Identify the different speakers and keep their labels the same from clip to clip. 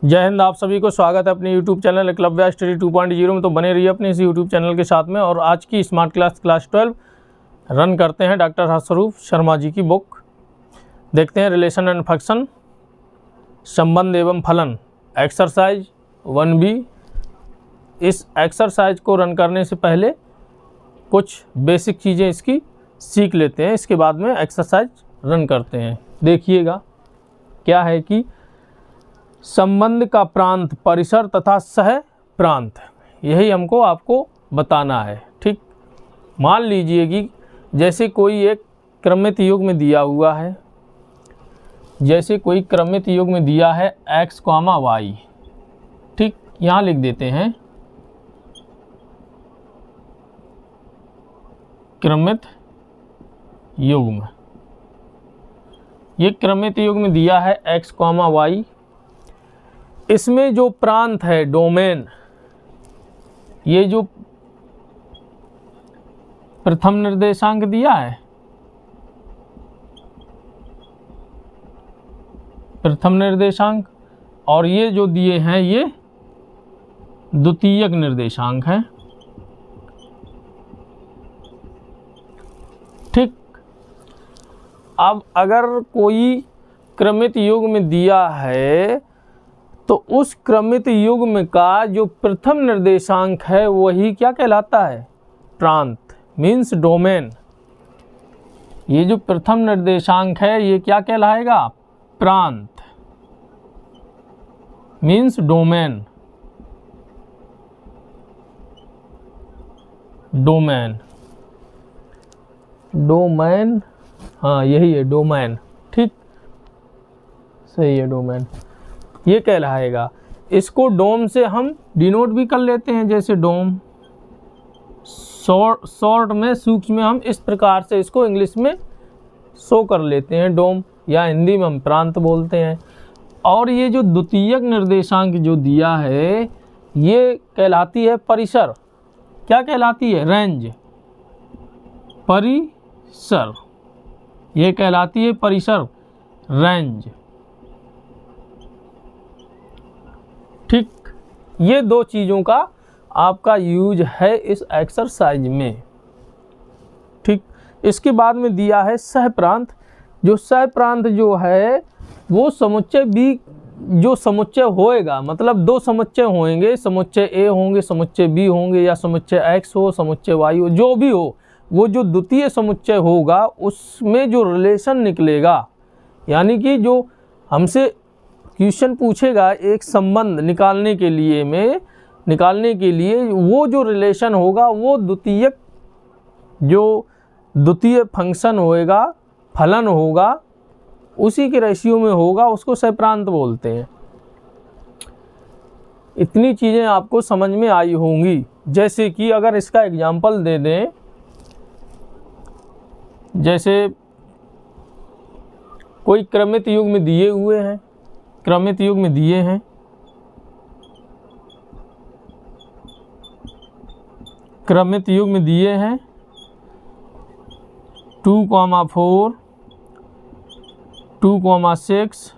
Speaker 1: जय हिंद। आप सभी को स्वागत है अपने YouTube चैनल एकलव्य स्टडी 2.0 में। तो बने रहिए अपने इसी YouTube चैनल के साथ में। और आज की स्मार्ट क्लास 12 रन करते हैं डॉक्टर हर्षस्वरूप शर्मा जी की बुक। देखते हैं रिलेशन एंड फंक्शन, संबंध एवं फलन, एक्सरसाइज 1B। इस एक्सरसाइज को रन करने से पहले कुछ बेसिक चीज़ें इसकी सीख लेते हैं, इसके बाद में एक्सरसाइज रन करते हैं। देखिएगा क्या है कि संबंध का प्रांत, परिसर तथा सह प्रांत, यही हमको आपको बताना है। ठीक, मान लीजिए कि जैसे कोई एक क्रमित युग में दिया हुआ है, जैसे कोई क्रमित युग में दिया है x, y। ठीक, यहाँ लिख देते हैं क्रमित युग में। ये क्रमित युग में दिया है x, y। इसमें जो प्रांत है, डोमेन, ये जो प्रथम निर्देशांक दिया है, प्रथम निर्देशांक, और ये जो दिए हैं ये द्वितीयक निर्देशांक है। ठीक, अब अगर कोई क्रमित युग में दिया है तो उस क्रमित युग में का जो प्रथम निर्देशांक है वही क्या कहलाता है? प्रांत, मीन्स डोमेन। ये जो प्रथम निर्देशांक है ये क्या कहलाएगा? प्रांत, मीन्स डोमेन। डोमेन, डोमेन, हाँ यही है डोमेन। ठीक, सही है, डोमेन ये कहलाएगा। इसको डोम से हम डिनोट भी कर लेते हैं, जैसे डोम। शॉर्ट में, सूक्ष्म में हम इस प्रकार से इसको इंग्लिश में शो कर लेते हैं, डोम, या हिंदी में हम प्रांत बोलते हैं। और ये जो द्वितीयक निर्देशांक जो दिया है ये कहलाती है परिसर। क्या कहलाती है? रेंज, परिसर, ये कहलाती है परिसर, रेंज। ठीक, ये दो चीज़ों का आपका यूज है इस एक्सरसाइज में। ठीक, इसके बाद में दिया है सहप्रांत। जो सहप्रांत जो है वो समुच्चय बी, जो समुच्चय होएगा, मतलब दो समुच्चय होंगे, समुच्चय ए होंगे, समुच्चय बी होंगे, या समुच्चय एक्स हो, समुच्चय वाई हो, जो भी हो, वो जो द्वितीय समुच्चय होगा उसमें जो रिलेशन निकलेगा, यानी कि जो हमसे क्वेश्चन पूछेगा एक संबंध निकालने के लिए वो जो रिलेशन होगा वो द्वितीयक, जो द्वितीय फंक्शन होएगा, फलन होगा, उसी के रेशियो में होगा, उसको सहप्रांत बोलते हैं। इतनी चीज़ें आपको समझ में आई होंगी। जैसे कि अगर इसका एग्जाम्पल दे दें, जैसे कोई क्रमित युग में दिए हुए हैं, क्रमित युग में दिए हैं, क्रमित युग में दिए हैं 2, 4, 2, 6,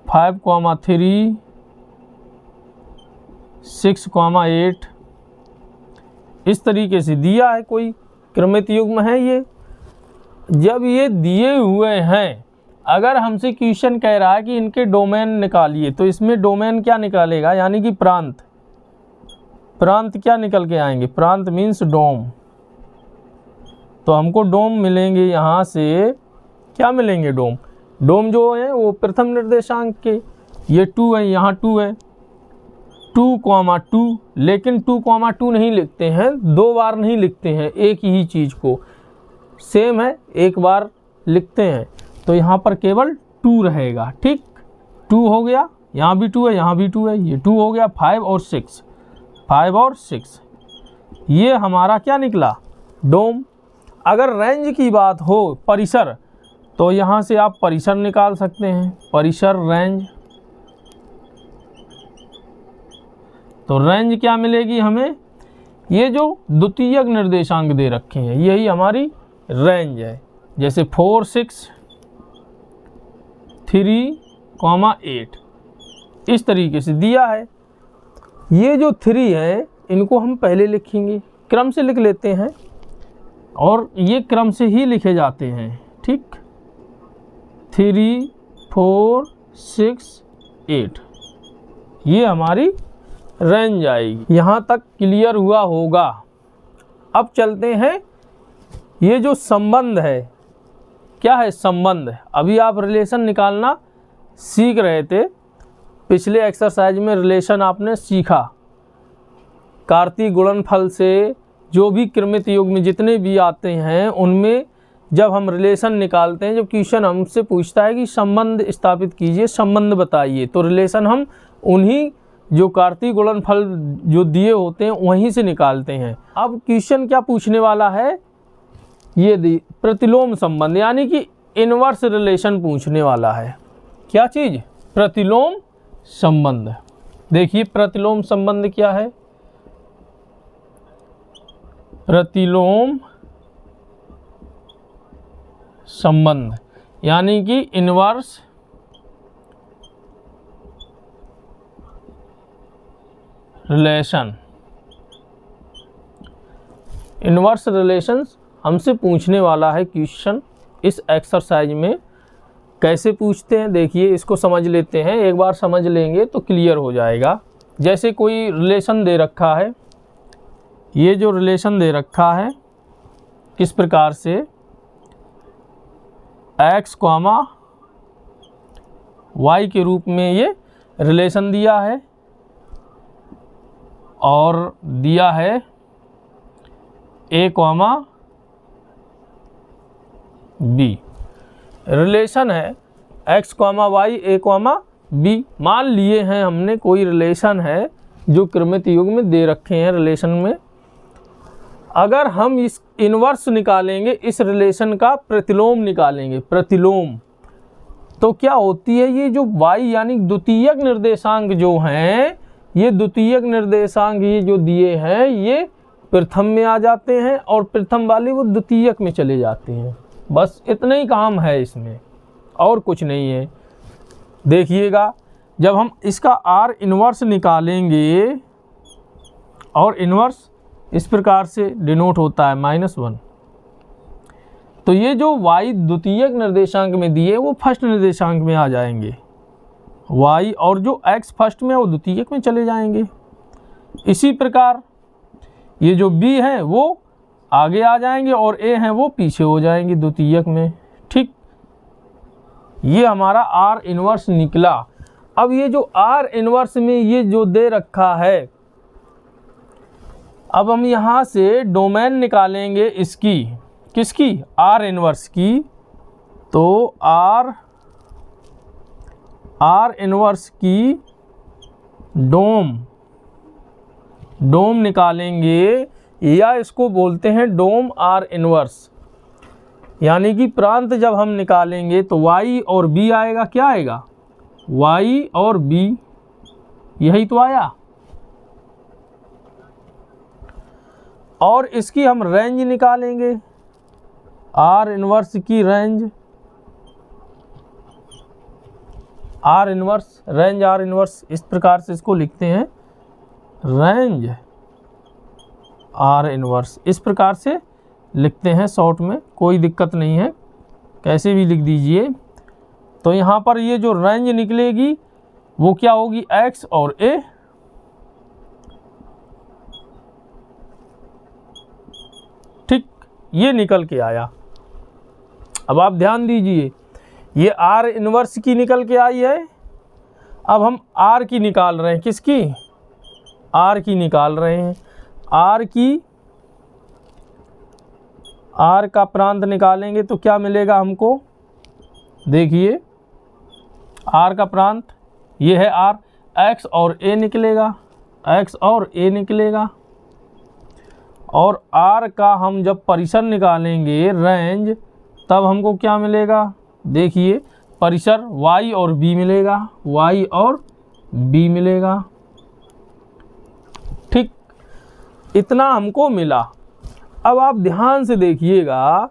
Speaker 1: 5, 3, 6, 8, इस तरीके से दिया है। कोई क्रमित युग में है ये। जब ये दिए हुए हैं, अगर हमसे क्वेश्चन कह रहा है कि इनके डोमेन निकालिए, तो इसमें डोमेन क्या निकालेगा? यानी कि प्रांत। प्रांत क्या निकल के आएंगे? प्रांत मीन्स डोम। तो हमको डोम मिलेंगे, यहाँ से क्या मिलेंगे? डोम। डोम जो है वो प्रथम निर्देशांक के, ये 2 है, यहाँ 2 है, 2, 2, लेकिन 2, 2 नहीं लिखते हैं, 2 बार नहीं लिखते हैं एक ही चीज़ को, सेम है, एक बार लिखते हैं। तो यहाँ पर केवल 2 रहेगा। ठीक, 2 हो गया, यहाँ भी 2 है, यहाँ भी 2 है, ये 2 हो गया। 5 और 6, 5 और 6, ये हमारा क्या निकला? डोम। अगर रेंज की बात हो, परिसर, तो यहाँ से आप परिसर निकाल सकते हैं, परिसर, रेंज। तो रेंज क्या मिलेगी हमें? ये जो द्वितीयक निर्देशांक दे रखे हैं यही हमारी रेंज है। जैसे 4, 6, 3, 8, इस तरीके से दिया है। ये जो 3 है इनको हम पहले लिखेंगे, क्रम से लिख लेते हैं और ये क्रम से ही लिखे जाते हैं, ठीक। 3, 4, 6, 8 ये हमारी रेंज आएगी। यहाँ तक क्लियर हुआ होगा। अब चलते हैं, ये जो संबंध है, क्या है संबंध? अभी आप रिलेशन निकालना सीख रहे थे, पिछले एक्सरसाइज में रिलेशन आपने सीखा। कार्तीय गुणनफल से जो भी क्रमित योग में जितने भी आते हैं उनमें जब हम रिलेशन निकालते हैं, जब क्वेश्चन हमसे पूछता है कि संबंध स्थापित कीजिए, संबंध बताइए, तो रिलेशन हम उन्हीं जो कार्तीय गुणनफल जो दिए होते हैं वहीं से निकालते हैं। अब क्वेश्चन क्या पूछने वाला है? ये प्रतिलोम संबंध यानी कि इनवर्स रिलेशन पूछने वाला है। क्या चीज़? प्रतिलोम संबंध। देखिए प्रतिलोम संबंध क्या है? प्रतिलोम संबंध यानी कि इनवर्स रिलेशन। इनवर्स रिलेशंस हमसे पूछने वाला है क्वेश्चन इस एक्सरसाइज में। कैसे पूछते हैं देखिए, इसको समझ लेते हैं। एक बार समझ लेंगे तो क्लियर हो जाएगा। जैसे कोई रिलेशन दे रखा है, ये जो रिलेशन दे रखा है किस प्रकार से x, y के रूप में ये रिलेशन दिया है और दिया है a, b। रिलेशन है x, y, a, b। मान लिए हैं हमने कोई रिलेशन है जो क्रमित युग में दे रखे हैं रिलेशन में। अगर हम इस इनवर्स निकालेंगे, इस रिलेशन का प्रतिलोम निकालेंगे, प्रतिलोम, तो क्या होती है? ये जो y यानी द्वितीयक निर्देशांक जो हैं, ये द्वितीयक निर्देशांक ये जो दिए हैं ये प्रथम में आ जाते हैं और प्रथम वाले वो द्वितीयक में चले जाते हैं। बस इतना ही काम है इसमें, और कुछ नहीं है। देखिएगा जब हम इसका r इनवर्स निकालेंगे, और इनवर्स इस प्रकार से डिनोट होता है -1, तो ये जो y द्वितीयक निर्देशांक में दिए वो फर्स्ट निर्देशांक में आ जाएंगे y, और जो x फर्स्ट में वो द्वितीयक में चले जाएंगे। इसी प्रकार ये जो b है वो आगे आ जाएंगे और a हैं वो पीछे हो जाएंगे द्वितीयक में, ठीक। ये हमारा r इनवर्स निकला। अब ये जो r इनवर्स में ये जो दे रखा है, अब हम यहाँ से डोमेन निकालेंगे इसकी, किसकी? r इनवर्स की। तो r इनवर्स की डोम निकालेंगे, या इसको बोलते हैं डोम r इनवर्स। यानी कि प्रांत जब हम निकालेंगे तो y और b आएगा। क्या आएगा? y और b, यही तो आया। और इसकी हम रेंज निकालेंगे, r इनवर्स की रेंज, r इनवर्स इस प्रकार से इसको लिखते हैं, रेंज r इनवर्स इस प्रकार से लिखते हैं शॉर्ट में, कोई दिक्कत नहीं है, कैसे भी लिख दीजिए। तो यहाँ पर ये जो रेंज निकलेगी वो क्या होगी? x और a। ठीक, ये निकल के आया। अब आप ध्यान दीजिए, ये r इनवर्स की निकल के आई है। अब हम r की निकाल रहे हैं, किसकी? r की निकाल रहे हैं। r का प्रांत निकालेंगे तो क्या मिलेगा हमको? देखिए r का प्रांत ये है r, x और a निकलेगा, x और a निकलेगा। और r का हम जब परिसर निकालेंगे रेंज, तब हमको क्या मिलेगा? देखिए परिसर y और b मिलेगा, y और b मिलेगा। ठीक, इतना हमको मिला। अब आप ध्यान से देखिएगा,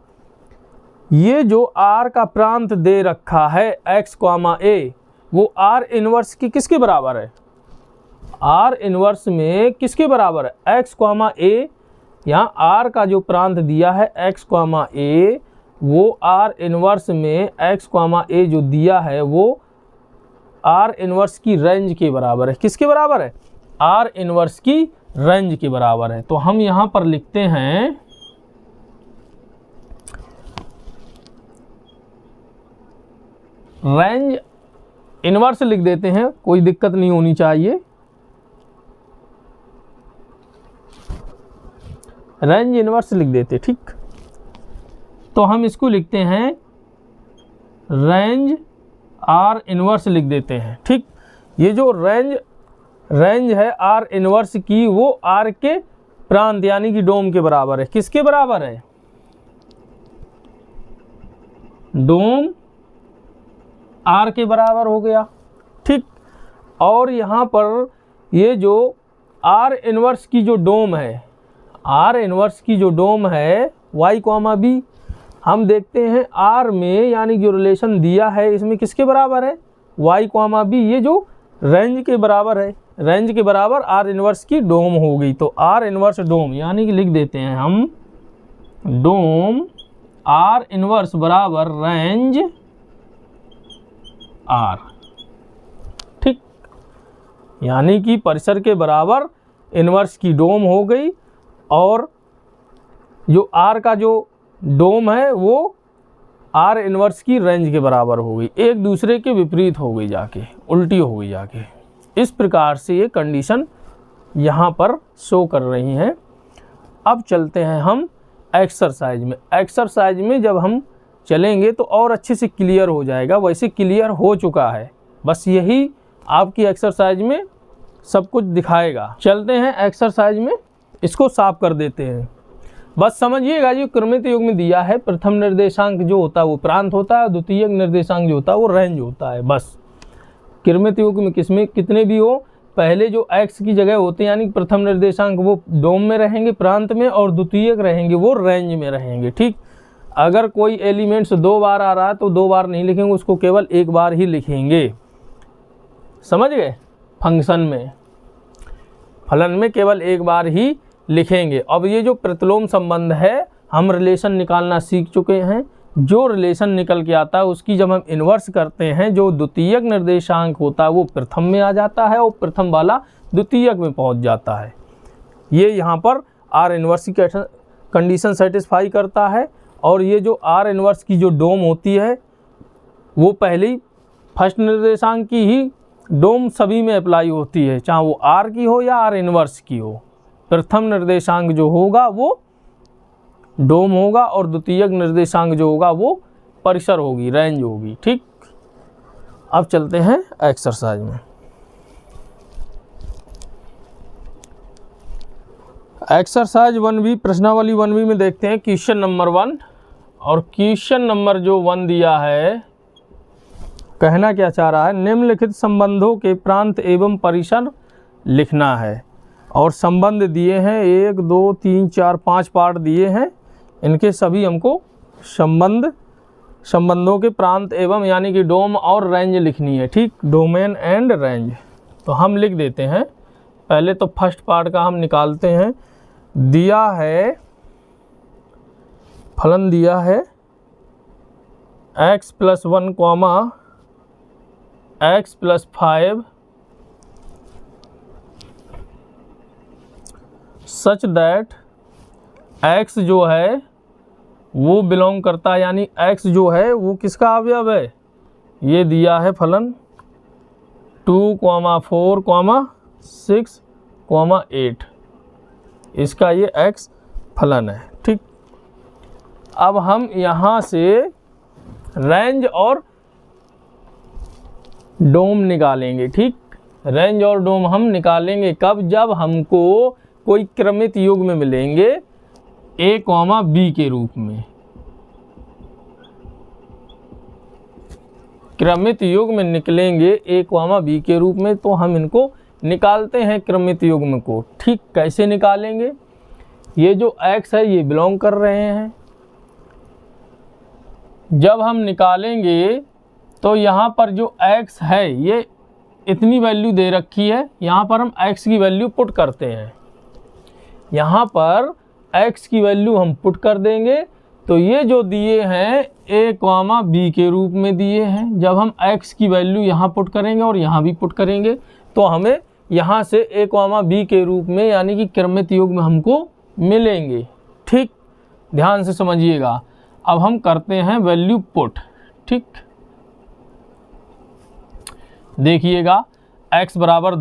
Speaker 1: ये जो r का प्रांत दे रखा है x, a, वो आर इनवर्स की किसके बराबर है, आर इनवर्स में किसके बराबर है, एक्स कॉमा ए। यहाँ आर का जो प्रांत दिया है एक्स कॉमा ए, वो आर इनवर्स में एक्स कॉमा ए जो दिया है वो आर इनवर्स की रेंज के बराबर है। किसके बराबर है, आर इनवर्स की रेंज के बराबर है। तो हम यहाँ पर लिखते हैं रेंज इनवर्स लिख देते हैं, कोई दिक्कत नहीं होनी चाहिए। रेंज इनवर्स लिख देते, ठीक। तो हम इसको लिखते हैं रेंज आर इनवर्स लिख देते हैं, ठीक। ये जो रेंज है आर इनवर्स की, वो आर के प्रांत यानी कि डोम के बराबर है। किसके बराबर है, डोम आर के बराबर हो गया, ठीक। और यहाँ पर ये जो आर इनवर्स की जो डोम है, आर इनवर्स की जो डोम है वाई कॉमा बी, हम देखते हैं आर में यानी जो रिलेशन दिया है इसमें किसके बराबर है, वाई कॉमा बी, ये जो रेंज के बराबर है, रेंज के बराबर आर इनवर्स की डोम हो गई। तो आर इनवर्स डोम यानी कि लिख देते हैं हम डोम आर इनवर्स बराबर रेंज आर, ठीक। यानी कि परिसर के बराबर इनवर्स की डोम हो गई और जो आर का जो डोम है वो आर इनवर्स की रेंज के बराबर हो गई, एक दूसरे के विपरीत हो गई, जाके उल्टी हो गई जाके। इस प्रकार से ये कंडीशन यहाँ पर शो कर रही हैं। अब चलते हैं हम एक्सरसाइज में। एक्सरसाइज में जब हम चलेंगे तो और अच्छे से क्लियर हो जाएगा, वैसे क्लियर हो चुका है, बस यही आपकी एक्सरसाइज में सब कुछ दिखाएगा। चलते हैं एक्सरसाइज में, इसको साफ कर देते हैं। बस समझिएगा जो क्रमित योग में दिया है, प्रथम निर्देशांक जो होता है वो प्रांत होता है, द्वितीयक निर्देशांक जो होता है वो रेंज होता है। बस क्रमित योग में किसमें कितने भी हो, पहले जो x की जगह होते हैं यानी प्रथम निर्देशांक वो डोम में रहेंगे प्रांत में, और द्वितीयक रहेंगे वो रेंज में रहेंगे, ठीक। अगर कोई एलिमेंट्स 2 बार आ रहा है तो 2 बार नहीं लिखेंगे, उसको केवल 1 बार ही लिखेंगे, समझ गए। फंक्शन में, फलन में केवल 1 बार ही लिखेंगे। अब ये जो प्रतिलोम संबंध है हम रिलेशन निकालना सीख चुके हैं। जो रिलेशन निकल के आता है उसकी जब हम इन्वर्स करते हैं, जो द्वितीयक निर्देशांक होता है वो प्रथम में आ जाता है और प्रथम वाला द्वितीयक में पहुंच जाता है। ये यहाँ पर आर इन्वर्स की कंडीशन सेटिस्फाई करता है। और ये जो आर इन्वर्स की जो डोम होती है वो पहले फर्स्ट निर्देशांक की ही डोम सभी में अप्लाई होती है, चाहे वो आर की हो या आर इन्वर्स की हो। प्रथम निर्देशांक जो होगा वो डोम होगा और द्वितीयक निर्देशांक जो होगा वो परिसर होगी, रेंज होगी, ठीक। अब चलते हैं एक्सरसाइज में। एक्सरसाइज 1B प्रश्नावली 1B में देखते हैं क्वेश्चन नंबर 1। और क्वेश्चन नंबर जो 1 दिया है, कहना क्या चाह रहा है, निम्नलिखित संबंधों के प्रांत एवं परिसर लिखना है। और संबंध दिए हैं 1 2 3 4 5 पार्ट दिए हैं, इनके सभी हमको संबंधों के प्रांत एवं यानी कि डोम और रेंज लिखनी है, ठीक। Domain and range. तो हम लिख देते हैं, पहले तो फर्स्ट पार्ट का हम निकालते हैं। दिया है फलन दिया है x + 1, x + 5 such that x जो है वो बिलोंग करता है, यानी x जो है वो किसका अवयव है, ये दिया है फलन 2, 4, 6, 8, इसका ये x फलन है, ठीक। अब हम यहाँ से रेंज और डोम निकालेंगे, ठीक। रेंज और डोम हम निकालेंगे कब, जब हमको कोई क्रमित युग में मिलेंगे a, b के रूप में। क्रमित युग में निकलेंगे a, b के रूप में, तो हम इनको निकालते हैं क्रमित युग्म को, ठीक। कैसे निकालेंगे, ये जो x है ये बिलोंग कर रहे हैं। जब हम निकालेंगे तो यहाँ पर जो x है ये इतनी वैल्यू दे रखी है, यहाँ पर हम x की वैल्यू पुट करते हैं। यहाँ पर x की वैल्यू हम पुट कर देंगे तो ये जो दिए हैं a, b के रूप में दिए हैं। जब हम x की वैल्यू यहाँ पुट करेंगे और यहाँ भी पुट करेंगे तो हमें यहाँ से a, b के रूप में यानी कि क्रमित युग्म हमको मिलेंगे। ठीक, ध्यान से समझिएगा। अब हम करते हैं वैल्यू पुट। ठीक, देखिएगा x बराबर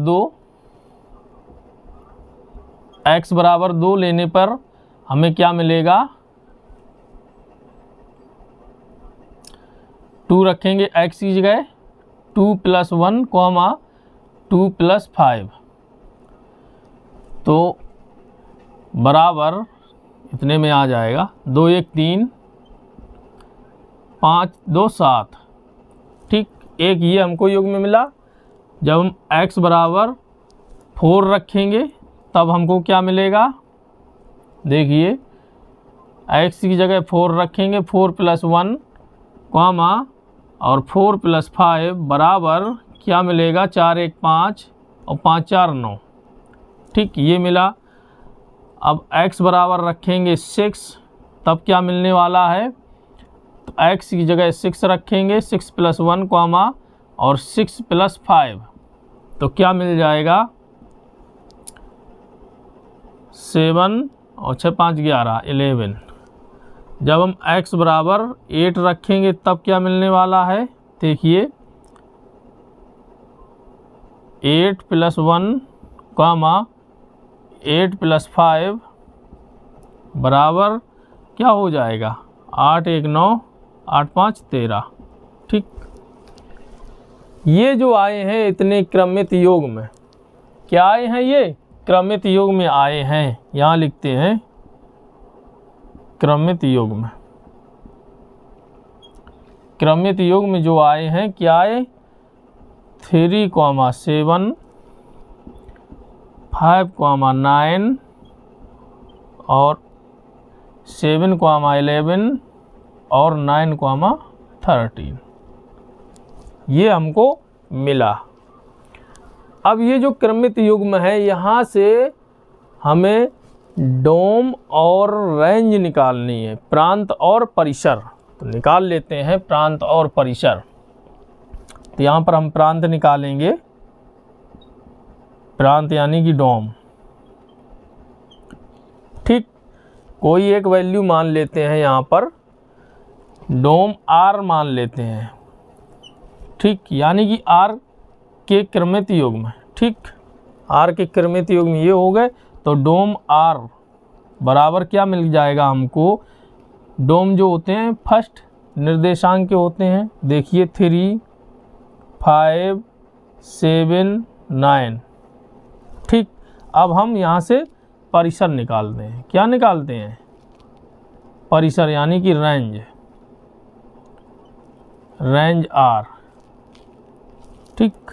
Speaker 1: 2 लेने पर हमें क्या मिलेगा, 2 रखेंगे x की जगह, 2 + 1, 2 + 5 तो बराबर इतने में आ जाएगा 2 1 3 5 2 7। ठीक, एक ये हमको युग्म में मिला। जब हम x बराबर 4 रखेंगे तब हमको क्या मिलेगा, देखिए x की जगह 4 रखेंगे, 4 + 1, और 4 + 5 बराबर क्या मिलेगा, 4 1 5 और 5 4 9। ठीक, ये मिला। अब x बराबर रखेंगे 6 तब क्या मिलने वाला है, तो x की जगह 6 रखेंगे, 6 + 1, और 6 + 5 तो क्या मिल जाएगा, 7 और 6 5 11 11। जब हम x बराबर 8 रखेंगे तब क्या मिलने वाला है, देखिए 8 + 1, 8 + 5 बराबर क्या हो जाएगा, 8 1 9 8 5 13। ठीक, ये जो आए हैं इतने क्रमित योग में, क्या आए हैं, ये क्रमित योग में आए हैं। यहाँ लिखते हैं क्रमित योग में। क्रमित योग में जो आए हैं क्या आए, 3, 7, 5, 9 और 7, 11 और 9, 13 ये हमको मिला। अब ये जो क्रमित युग्म है यहाँ से हमें डोम और रेंज निकालनी है, प्रांत और परिसर। तो निकाल लेते हैं प्रांत और परिसर। तो यहाँ पर हम प्रांत निकालेंगे, प्रांत यानी कि डोम। ठीक, कोई एक वैल्यू मान लेते हैं, यहाँ पर डोम r मान लेते हैं। ठीक, यानी कि r के क्रमित युग्म। ठीक, r के क्रमित युग्म ये हो गए। तो डोम r बराबर क्या मिल जाएगा हमको, डोम जो होते हैं फर्स्ट निर्देशांक के होते हैं, देखिए 3, 5, 7, 9। ठीक, अब हम यहाँ से परिसर निकालते हैं। क्या निकालते हैं, परिसर यानी कि रेंज, रेंज r। ठीक,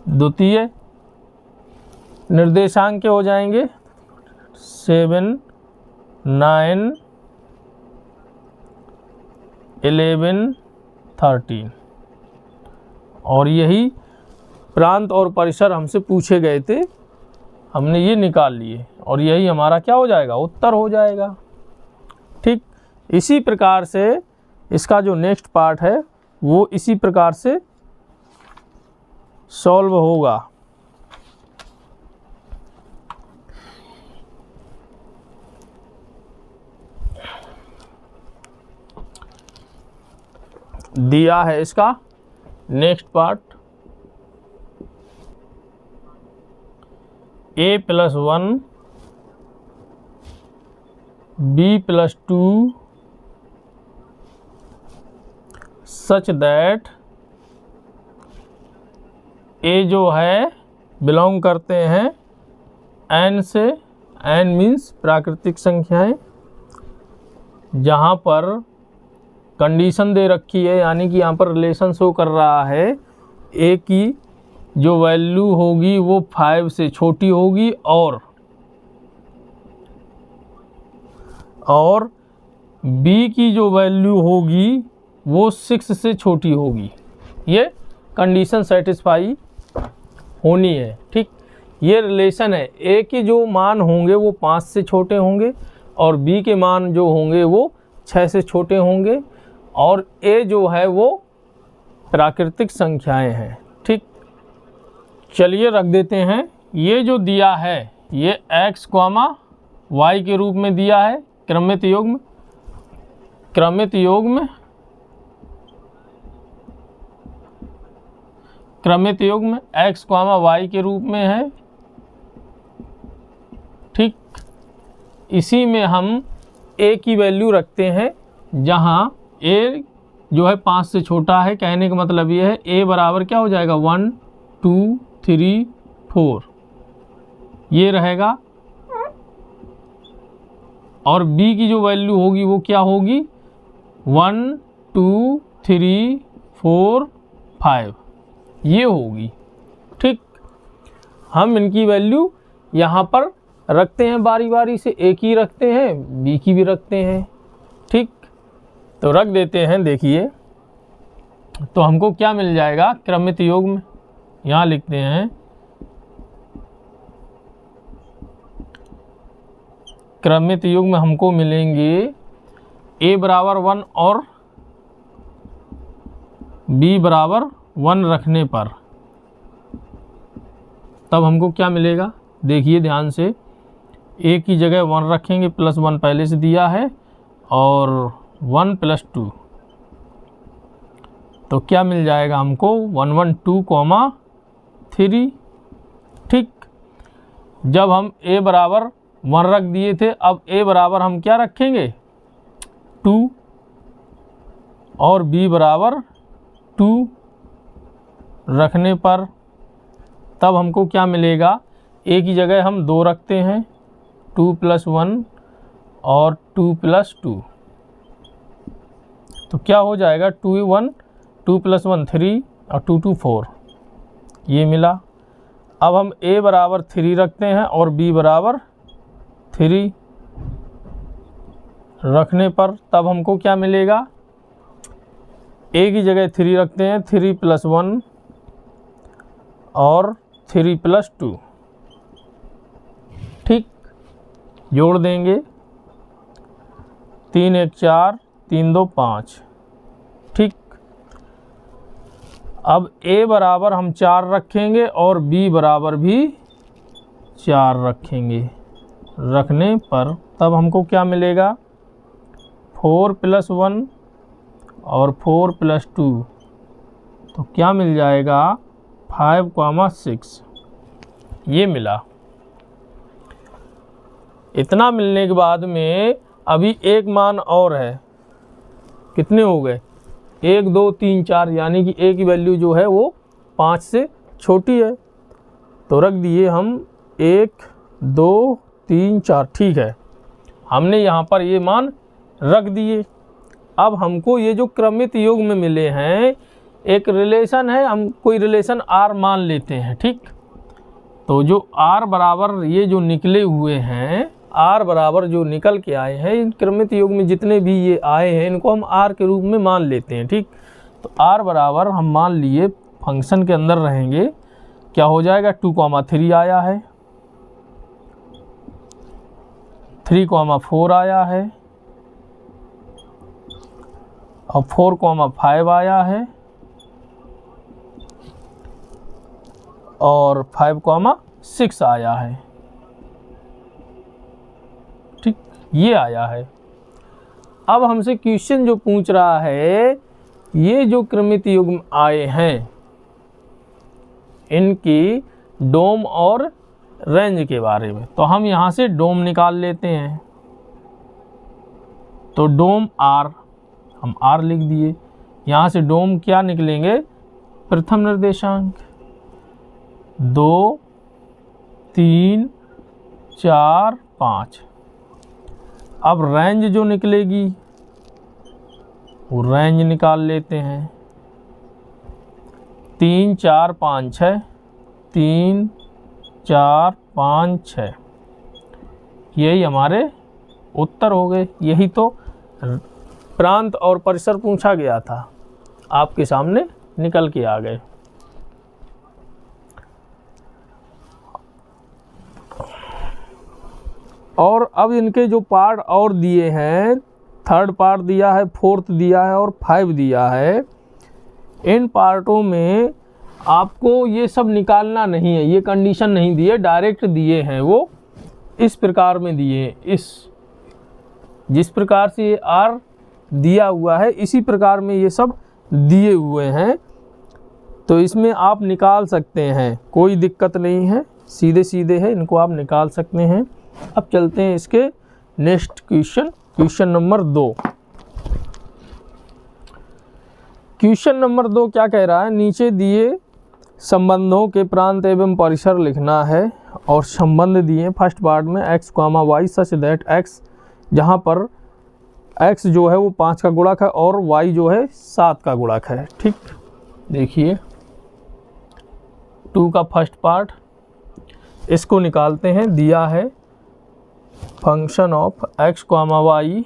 Speaker 1: द्वितीय निर्देशांक के हो जाएंगे 7, 9, 11, 13 और यही प्रांत और परिसर हमसे पूछे गए थे, हमने ये निकाल लिए और यही हमारा क्या हो जाएगा, उत्तर हो जाएगा। ठीक, इसी प्रकार से इसका जो नेक्स्ट पार्ट है वो इसी प्रकार से सॉल्व होगा। दिया है इसका next part, a + 1 b + 2 such that a जो है बिलोंग करते हैं n से, n मीन्स प्राकृतिक संख्याएं, जहाँ पर कंडीशन दे रखी है, यानी कि यहाँ पर रिलेशन शो कर रहा है a की जो वैल्यू होगी वो 5 से छोटी होगी और b की जो वैल्यू होगी वो 6 से छोटी होगी। ये कंडीशन सेटिस्फाई होनी है, ठीक। ये रिलेशन है, ए के जो मान होंगे वो 5 से छोटे होंगे और बी के मान जो होंगे वो 6 से छोटे होंगे, और ए जो है वो प्राकृतिक संख्याएं हैं, ठीक। चलिए रख देते हैं। ये जो दिया है ये x, y के रूप में दिया है क्रमित युग्म, क्रमित युग्म x, y के रूप में है, ठीक। इसी में हम a की वैल्यू रखते हैं, जहां a जो है 5 से छोटा है। कहने का मतलब ये है a बराबर क्या हो जाएगा 1 2 3 4 ये रहेगा, और b की जो वैल्यू होगी वो क्या होगी 1 2 3 4 5 ये होगी, ठीक। हम इनकी वैल्यू यहाँ पर रखते हैं, बारी बारी से a की रखते हैं, b की भी रखते हैं, ठीक। तो रख देते हैं। देखिए तो हमको क्या मिल जाएगा क्रमित युग्म, यहाँ लिखते हैं क्रमित युग्म हमको मिलेंगे a बराबर 1 और b बराबर 1 रखने पर, तब हमको क्या मिलेगा। देखिए ध्यान से, a की जगह 1 रखेंगे, +1 पहले से दिया है, और 1 + 2, तो क्या मिल जाएगा हमको 1 1 2, 3, ठीक। जब हम a बराबर 1 रख दिए थे, अब a बराबर हम क्या रखेंगे 2, और b बराबर 2 रखने पर तब हमको क्या मिलेगा, a की जगह हम 2 रखते हैं, 2 + 1 और 2 + 2, तो क्या हो जाएगा 2 1 2 + 1 3 और 2 2 4 ये मिला। अब हम a बराबर 3 रखते हैं और b बराबर 3 रखने पर तब हमको क्या मिलेगा, a की जगह 3 रखते हैं, 3 + 1 और 3 + 2, ठीक। जोड़ देंगे, 3 1 4 3 2 5, ठीक। अब a बराबर हम 4 रखेंगे और b बराबर भी 4 रखेंगे, रखने पर तब हमको क्या मिलेगा 4 + 1 और 4 + 2, तो क्या मिल जाएगा 5, 6 ये मिला। इतना मिलने के बाद में अभी एक मान और है, कितने हो गए 1 2 3 4, यानी कि a की वैल्यू जो है वो 5 से छोटी है, तो रख दिए हम 1 2 3 4, ठीक है। हमने यहाँ पर ये मान रख दिए। अब हमको ये जो क्रमित युग्म मिले हैं, एक रिलेशन है, हम कोई रिलेशन r मान लेते हैं, ठीक। तो जो r बराबर ये जो निकले हुए हैं, r बराबर जो निकल के आए हैं, इन क्रमित युग्म में जितने भी ये आए हैं इनको हम r के रूप में मान लेते हैं, ठीक। तो r बराबर हम मान लिए फंक्शन के अंदर रहेंगे, क्या हो जाएगा 2, 3 आया है, 3, 4 आया है, और 4, 5 आया है, और 5, 6 आया है, ठीक। ये आया है। अब हमसे क्वेश्चन जो पूछ रहा है, ये जो क्रमित युग्म आए हैं इनकी डोम और रेंज के बारे में, तो हम यहाँ से डोम निकाल लेते हैं। तो डोम r, हम r लिख दिए, यहाँ से डोम क्या निकलेंगे प्रथम निर्देशांक 2 3 4 5। अब रेंज जो निकलेगी वो रेंज निकाल लेते हैं, 3 4 5 6, 3 4 5 6, यही हमारे उत्तर हो गए। यही तो प्रांत और परिसर पूछा गया था, आपके सामने निकल के आ गए। और अब इनके जो पार्ट और दिए हैं, थर्ड पार्ट दिया है, फोर्थ दिया है और 5 दिया है, इन पार्टों में आपको ये सब निकालना नहीं है, ये कंडीशन नहीं दिए, डायरेक्ट दिए हैं, वो इस प्रकार में दिए हैं। इस जिस प्रकार से ये आर दिया हुआ है इसी प्रकार में ये सब दिए हुए हैं, तो इसमें आप निकाल सकते हैं, कोई दिक्कत नहीं है, सीधे सीधे है, इनको आप निकाल सकते हैं। अब चलते हैं इसके next question number 2। Question number 2 क्या कह रहा है, नीचे दिए संबंधों के प्रांत एवं परिसर लिखना है और संबंध दिए फर्स्ट पार्ट में x, y such that x, जहाँ पर x जो है वो 5 का गुणक है और y जो है 7 का गुणक है। ठीक, देखिए 2 का फर्स्ट पार्ट, इसको निकालते हैं। दिया है फंक्शन ऑफ x, y,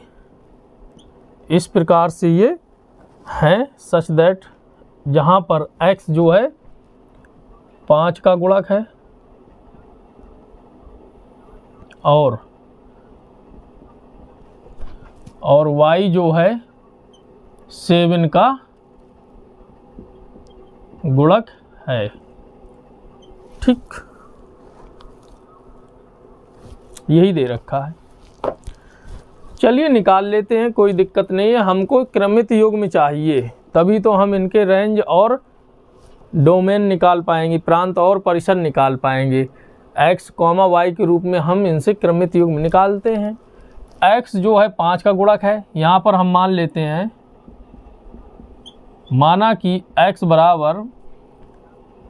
Speaker 1: इस प्रकार से ये हैं सच दैट, जहाँ पर x जो है 5 का गुणक है और y जो है 7 का गुणक है। ठीक, यही दे रखा है। चलिए निकाल लेते हैं, कोई दिक्कत नहीं है। हमको क्रमित योग में चाहिए, तभी तो हम इनके रेंज और डोमेन निकाल पाएंगे, प्रांत और परिसर निकाल पाएंगे। x, y के रूप में हम इनसे क्रमित योग में निकालते हैं। x जो है 5 का गुणक है, यहाँ पर हम मान लेते हैं, माना कि x बराबर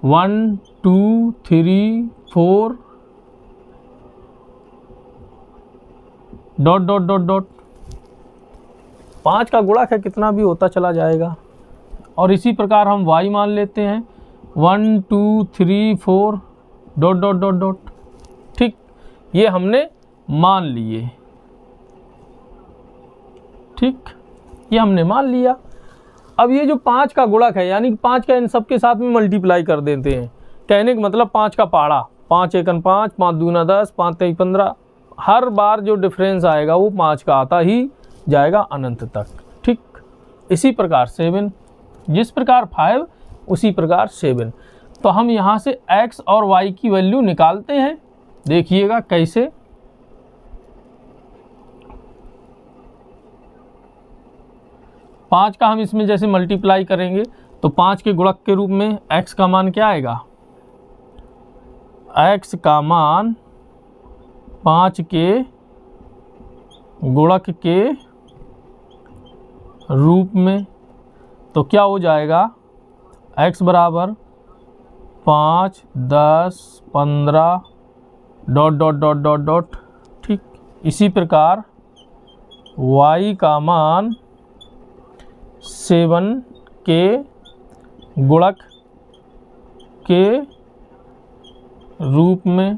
Speaker 1: 1 2 3 4 डॉट डॉट डॉट डॉट, 5 का गुणक है, कितना भी होता चला जाएगा। और इसी प्रकार हम y मान लेते हैं 1 2 3 4 डॉट डॉट डॉट डॉट। ठीक, ये हमने मान लिए। ठीक, ये हमने मान लिया। अब ये जो 5 का गुणक है, यानी कि 5 का इन सब के साथ में मल्टीप्लाई कर देते हैं। कहने का मतलब 5 का पहाड़ा, 5 एकन 5, 5 दूना 10, 5 तेई 15, हर बार जो डिफरेंस आएगा वो 5 का आता ही जाएगा अनंत तक। ठीक, इसी प्रकार 7, जिस प्रकार 5 उसी प्रकार 7। तो हम यहाँ से x और y की वैल्यू निकालते हैं। देखिएगा कैसे। पाँच का हम इसमें जैसे मल्टीप्लाई करेंगे तो 5 के गुणक के रूप में x का मान क्या आएगा, x का मान 5 के गुणक के रूप में, तो क्या हो जाएगा, x बराबर 5 10 15 dot dot dot dot dot. ठीक, इसी प्रकार y का मान 7 के गुणक के रूप में,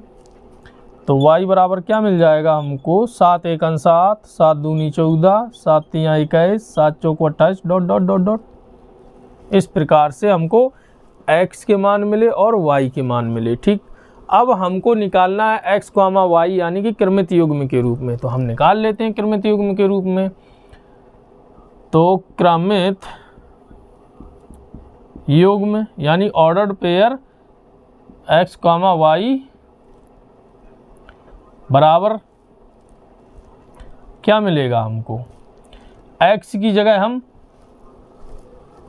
Speaker 1: तो y बराबर क्या मिल जाएगा हमको, 7 एकन 7, 7 दूनी 14, 7 तिया 21, 7 चौक 28 डॉट डॉट डॉट डॉट। इस प्रकार से हमको x के मान मिले और y के मान मिले। ठीक, अब हमको निकालना है x, y यानी कि क्रमित युग्म के रूप में, तो हम निकाल लेते हैं क्रमित युग्म के रूप में। तो क्रमित युग्म यानी ऑर्डर्ड पेयर x, y बराबर क्या मिलेगा हमको, x की जगह हम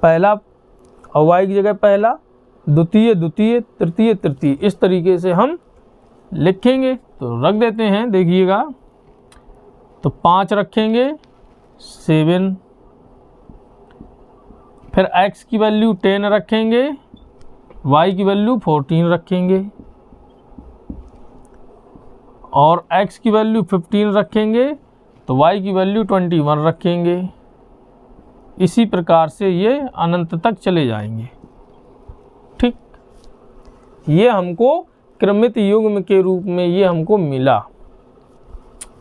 Speaker 1: पहला और y की जगह पहला, द्वितीय द्वितीय, तृतीय तृतीय, इस तरीके से हम लिखेंगे। तो रख देते हैं, देखिएगा, तो 5 रखेंगे, 7, फिर x की वैल्यू 10 रखेंगे, y की वैल्यू 14 रखेंगे और x की वैल्यू 15 रखेंगे, तो y की वैल्यू 21 रखेंगे। इसी प्रकार से ये अनंत तक चले जाएंगे। ठीक, ये हमको क्रमित युग्म के रूप में ये हमको मिला।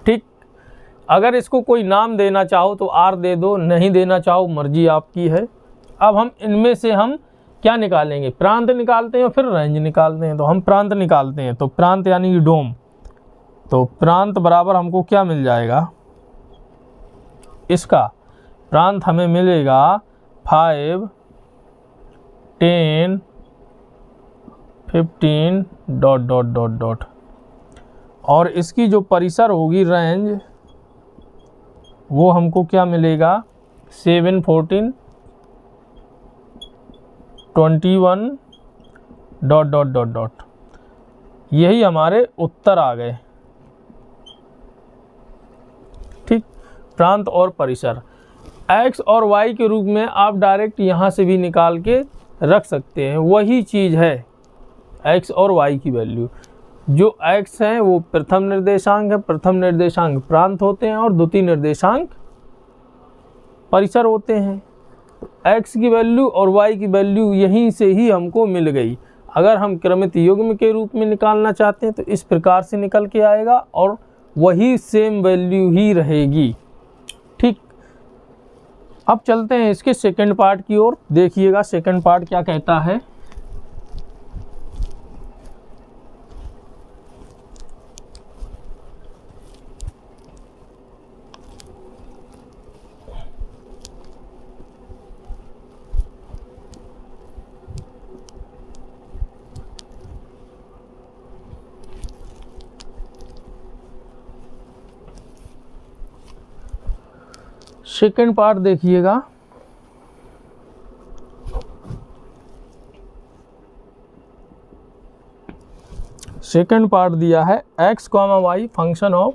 Speaker 1: ठीक, अगर इसको कोई नाम देना चाहो तो R दे दो, नहीं देना चाहो मर्जी आपकी है। अब हम इनमें से हम क्या निकालेंगे, प्रांत निकालते हैं फिर रेंज निकालते हैं। तो हम प्रांत निकालते हैं, तो प्रांत यानी कि डोम, तो प्रांत बराबर हमको क्या मिल जाएगा, इसका प्रांत हमें मिलेगा 5, 10, 15 ... और इसकी जो परिसर होगी रेंज, वो हमको क्या मिलेगा 7, 14, 21 ... यही हमारे उत्तर आ गए। ठीक, प्रांत और परिसर x और y के रूप में आप डायरेक्ट यहाँ से भी निकाल के रख सकते हैं, वही चीज़ है x और y की वैल्यू। जो x है वो प्रथम निर्देशांक है, प्रथम निर्देशांक प्रांत होते हैं और द्वितीय निर्देशांक परिसर होते हैं। तो x की वैल्यू और y की वैल्यू यहीं से ही हमको मिल गई। अगर हम क्रमित युग्म के रूप में निकालना चाहते हैं तो इस प्रकार से निकल के आएगा और वही सेम वैल्यू ही रहेगी। ठीक, अब चलते हैं इसके सेकंड पार्ट की ओर। देखिएगा सेकंड पार्ट क्या कहता है। सेकंड पार्ट देखिएगा, सेकंड पार्ट दिया है x, y function of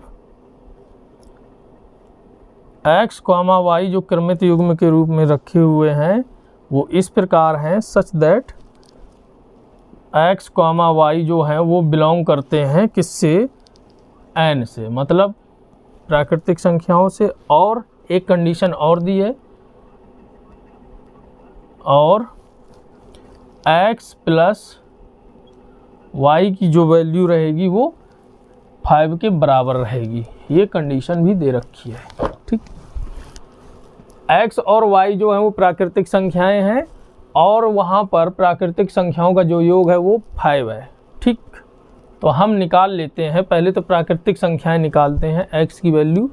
Speaker 1: x, y जो क्रमित युग्म के रूप में रखे हुए हैं वो इस प्रकार हैं, सच दैट x, y जो हैं वो बिलोंग करते हैं किससे, n से, मतलब प्राकृतिक संख्याओं से। और एक कंडीशन और दी है, और x प्लस y की जो वैल्यू रहेगी वो 5 के बराबर रहेगी, ये कंडीशन भी दे रखी है। ठीक, x और y जो है वो प्राकृतिक संख्याएं हैं और वहाँ पर प्राकृतिक संख्याओं का जो योग है वो 5 है। ठीक, तो हम निकाल लेते हैं, पहले तो प्राकृतिक संख्याएं निकालते हैं। x की वैल्यू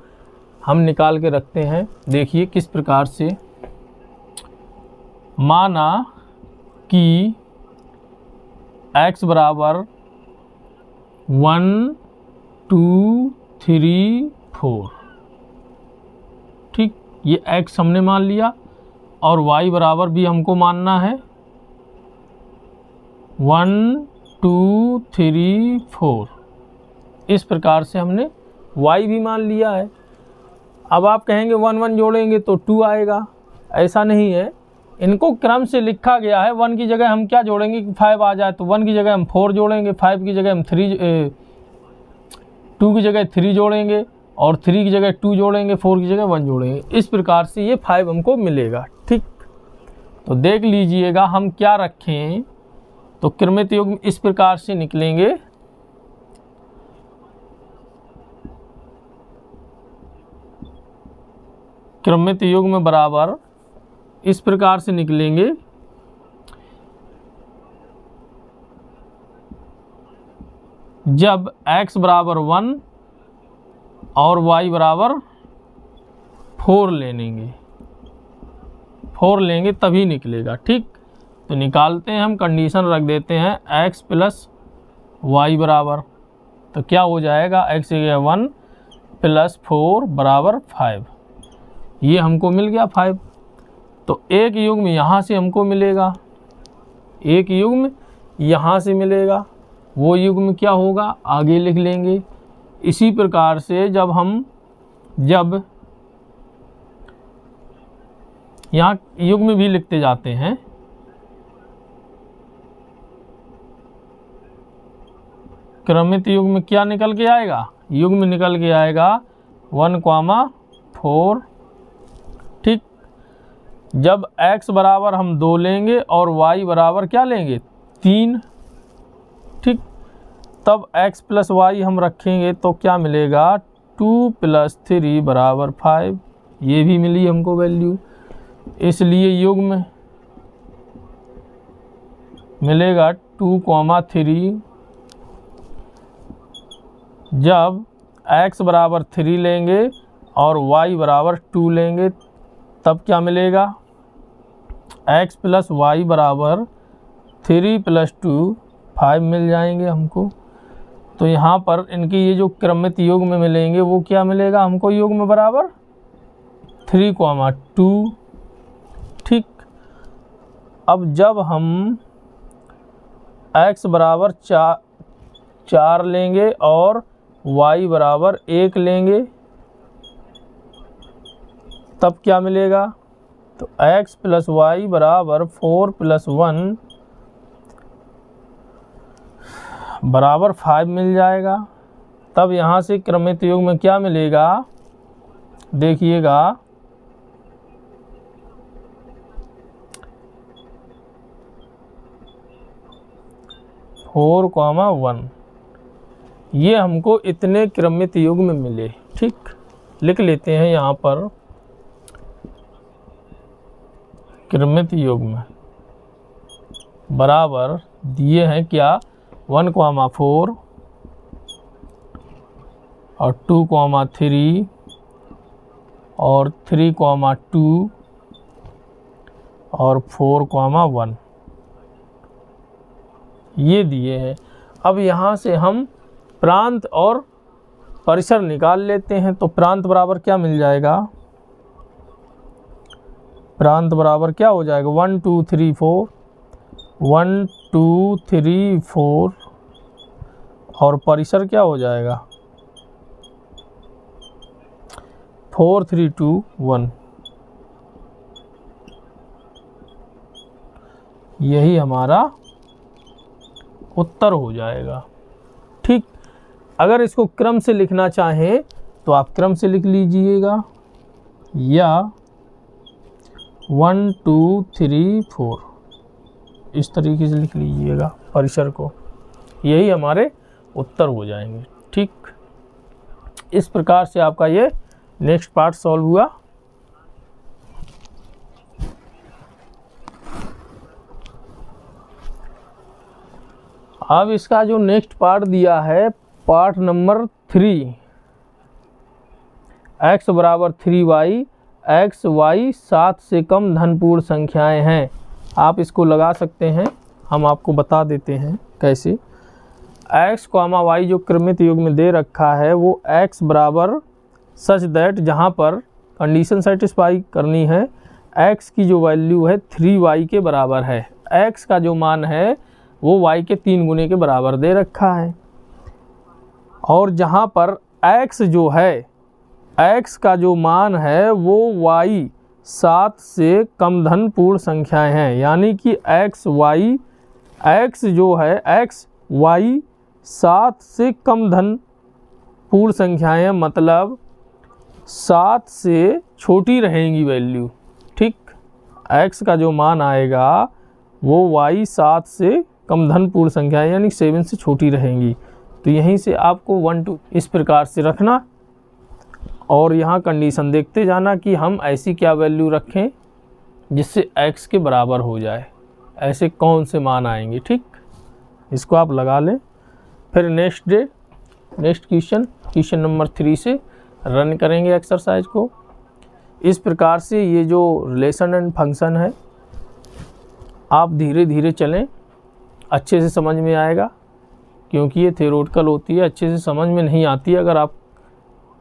Speaker 1: हम निकाल के रखते हैं। देखिए किस प्रकार से, माना कि x बराबर 1, 2, 3, 4। ठीक, ये x हमने मान लिया और y बराबर भी हमको मानना है 1, 2, 3, 4। इस प्रकार से हमने y भी मान लिया है। अब आप कहेंगे 1, 1 जोड़ेंगे तो 2 आएगा, ऐसा नहीं है, इनको क्रम से लिखा गया है। 1 की जगह हम क्या जोड़ेंगे कि 5 आ जाए, तो 1 की जगह हम 4 जोड़ेंगे, 5 की जगह हम 2 की जगह 3 जोड़ेंगे और 3 की जगह 2 जोड़ेंगे, 4 की जगह 1 जोड़ेंगे। इस प्रकार से ये 5 हमको मिलेगा। ठीक, तो देख लीजिएगा हम क्या रखें, तो क्रमित युग्म इस प्रकार से निकलेंगे। क्रमित युग्म बराबर इस प्रकार से निकलेंगे, जब x बराबर 1 और y बराबर 4 लेंगे तभी निकलेगा। ठीक, तो निकालते हैं हम, कंडीशन रख देते हैं x प्लस y बराबर, तो क्या हो जाएगा, x 1 प्लस 4 बराबर 5। ये हमको मिल गया 5। तो एक युग्म यहाँ से हमको मिलेगा, एक युग्म यहाँ से मिलेगा, वो युग्म क्या होगा आगे लिख लेंगे। इसी प्रकार से जब यहाँ युग्म भी लिखते जाते हैं, क्रमित युग्म क्या निकल के आएगा, युग्म निकल के आएगा 1, 4। ठीक, जब x बराबर हम 2 लेंगे और y बराबर क्या लेंगे 3। ठीक, तब x प्लस y हम रखेंगे तो क्या मिलेगा 2 + 3 बराबर 5, ये भी मिली हमको वैल्यू। इसलिए युग्म मिलेगा 2, 3। जब x बराबर 3 लेंगे और y बराबर 2 लेंगे तब क्या मिलेगा, x + y बराबर 3 + 2 5 मिल जाएंगे हमको। तो यहाँ पर इनके ये जो क्रमित युग्म मिलेंगे वो क्या मिलेगा हमको, युग्म बराबर 3, 2। ठीक, अब जब हम x बराबर 4 लेंगे और y बराबर 1 लेंगे तब क्या मिलेगा, तो x + y बराबर 4 + 1 बराबर 5 मिल जाएगा। तब यहाँ से क्रमित युग्म में क्या मिलेगा, देखिएगा 4, 1। ये हमको इतने क्रमित युग्म मिले। ठीक, लिख लेते हैं यहाँ पर क्रमित युग्म बराबर दिए हैं क्या, 1, 4 और 2, 3 और 3, 2 और 4, 1 ये दिए हैं। अब यहाँ से हम प्रांत और परिसर निकाल लेते हैं। तो प्रांत बराबर क्या मिल जाएगा, प्रांत बराबर क्या हो जाएगा, 1, 2, 3, 4, 1, 2, 3, 4 और परिसर क्या हो जाएगा, 4, 3, 2, 1। यही हमारा उत्तर हो जाएगा। ठीक, अगर इसको क्रम से लिखना चाहें तो आप क्रम से लिख लीजिएगा, या 1, 2, 3, 4 इस तरीके से लिख लीजिएगा परिसर को, यही हमारे उत्तर हो जाएंगे। ठीक, इस प्रकार से आपका ये नेक्स्ट पार्ट सॉल्व हुआ। अब इसका जो नेक्स्ट पार्ट दिया है, पार्ट नंबर 3, x बराबर 3y, x y 7 से कम धनपूर्ण संख्याएं हैं। आप इसको लगा सकते हैं, हम आपको बता देते हैं कैसे। x, y जो क्रमित युग्म में दे रखा है वो x बराबर सच दैट, जहाँ पर कंडीशन सेटिस्फाई करनी है, x की जो वैल्यू है 3y के बराबर है, x का जो मान है वो y के 3 गुने के बराबर दे रखा है। और जहाँ पर x जो है, x का जो मान है वो y 7 से कम धनपूर्ण संख्याएं हैं, यानी कि x जो है x y 7 से कम धनपूर्ण संख्याएं हैं, मतलब 7 से छोटी रहेंगी वैल्यू। ठीक, x का जो मान आएगा वो y 7 से कम धनपूर्ण संख्याएं यानी 7 से छोटी रहेंगी। तो यहीं से आपको 1, 2 इस प्रकार से रखना और यहाँ कंडीशन देखते जाना कि हम ऐसी क्या वैल्यू रखें जिससे x के बराबर हो जाए, ऐसे कौन से मान आएंगे। ठीक, इसको आप लगा लें। फिर नेक्स्ट क्वेश्चन नंबर 3 से रन करेंगे एक्सरसाइज को। इस प्रकार से ये जो रिलेशन एंड फंक्शन है आप धीरे धीरे चलें, अच्छे से समझ में आएगा, क्योंकि ये थ्योरेटिकल होती है, अच्छे से समझ में नहीं आती अगर आप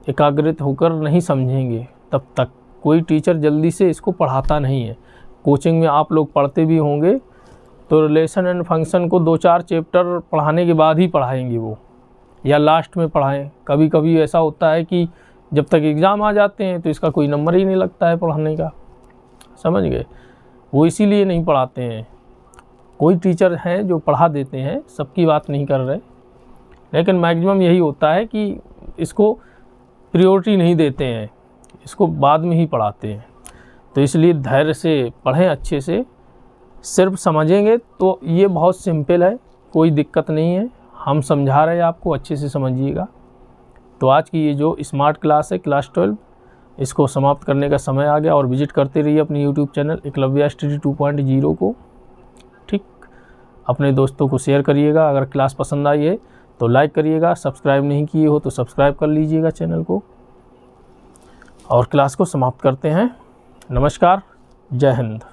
Speaker 1: एकाग्रित होकर नहीं समझेंगे। तब तक कोई टीचर जल्दी से इसको पढ़ाता नहीं है। कोचिंग में आप लोग पढ़ते भी होंगे तो रिलेशन एंड फंक्शन को 2-4 चैप्टर पढ़ाने के बाद ही पढ़ाएंगे वो, या लास्ट में पढ़ाएं। कभी कभी ऐसा होता है कि जब तक एग्ज़ाम आ जाते हैं तो इसका कोई नंबर ही नहीं लगता है पढ़ाने का, समझ गए। वो इसीलिए नहीं पढ़ाते हैं। कोई टीचर हैं जो पढ़ा देते हैं, सबकी बात नहीं कर रहे, लेकिन मैक्सिमम यही होता है कि इसको प्रायोरिटी नहीं देते हैं, इसको बाद में ही पढ़ाते हैं। तो इसलिए धैर्य से पढ़ें, अच्छे से। सिर्फ समझेंगे तो ये बहुत सिंपल है, कोई दिक्कत नहीं है। हम समझा रहे हैं आपको, अच्छे से समझिएगा। तो आज की ये जो स्मार्ट क्लास है क्लास 12, इसको समाप्त करने का समय आ गया। और विजिट करते रहिए अपनी यूट्यूब चैनल एकलव्य स्टडी 2.0 को। ठीक, अपने दोस्तों को शेयर करिएगा। अगर क्लास पसंद आई है तो लाइक करिएगा, सब्सक्राइब नहीं किए हो तो सब्सक्राइब कर लीजिएगा चैनल को। और क्लास को समाप्त करते हैं। नमस्कार, जय हिंद।